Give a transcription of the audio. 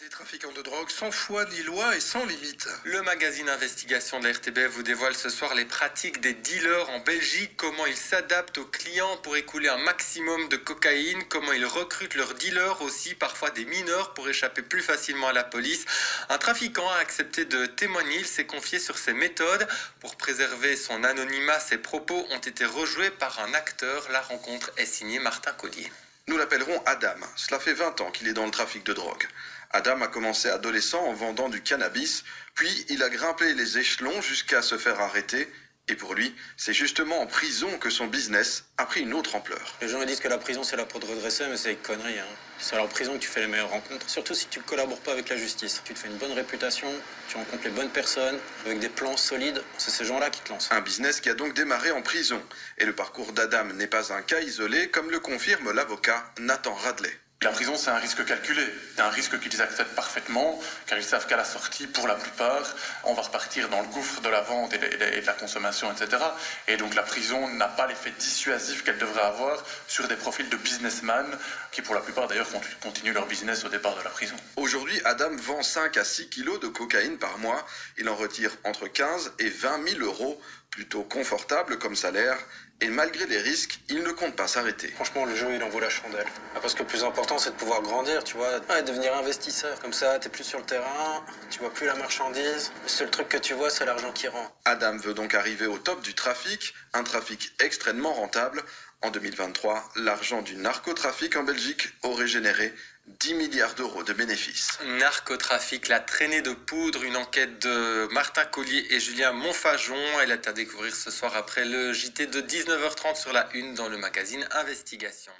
Des trafiquants de drogue sans foi ni loi et sans limite. Le magazine Investigation de la RTBF vous dévoile ce soir les pratiques des dealers en Belgique, comment ils s'adaptent aux clients pour écouler un maximum de cocaïne, comment ils recrutent leurs dealers aussi, parfois des mineurs, pour échapper plus facilement à la police. Un trafiquant a accepté de témoigner, il s'est confié sur ses méthodes. Pour préserver son anonymat, ses propos ont été rejoués par un acteur. La rencontre est signée Martin Collier. Nous l'appellerons Adam. Cela fait 20 ans qu'il est dans le trafic de drogue. Adam a commencé adolescent en vendant du cannabis, puis il a grimpé les échelons jusqu'à se faire arrêter. Et pour lui, c'est justement en prison que son business a pris une autre ampleur. Les gens disent que la prison c'est là pour te redresser, mais c'est une connerie. C'est en prison que tu fais les meilleures rencontres, surtout si tu ne collabores pas avec la justice. Tu te fais une bonne réputation, tu rencontres les bonnes personnes, avec des plans solides, c'est ces gens-là qui te lancent. Un business qui a donc démarré en prison. Et le parcours d'Adam n'est pas un cas isolé, comme le confirme l'avocat Nathan Radley. La prison, c'est un risque calculé. C'est un risque qu'ils acceptent parfaitement, car ils savent qu'à la sortie, pour la plupart, on va repartir dans le gouffre de la vente et de la consommation, etc. Et donc la prison n'a pas l'effet dissuasif qu'elle devrait avoir sur des profils de businessmen, qui pour la plupart d'ailleurs continuent leur business au départ de la prison. Aujourd'hui, Adam vend 5 à 6 kilos de cocaïne par mois. Il en retire entre 15 et 20 000 euros, plutôt confortable comme salaire. Et malgré les risques, il ne compte pas s'arrêter. Franchement, le jeu, il en vaut la chandelle. Parce que le plus important, c'est de pouvoir grandir, tu vois. Et devenir investisseur. Comme ça, t'es plus sur le terrain, tu vois plus la marchandise. Le seul truc que tu vois, c'est l'argent qui rentre. Adam veut donc arriver au top du trafic, un trafic extrêmement rentable. En 2023, l'argent du narcotrafic en Belgique aurait généré 10 milliards d'euros de bénéfices. Narcotrafic, la traînée de poudre, une enquête de Martin Collier et Julien Monfajon. Elle est à découvrir ce soir après le JT de 19h30 sur la 1 dans le magazine Investigation.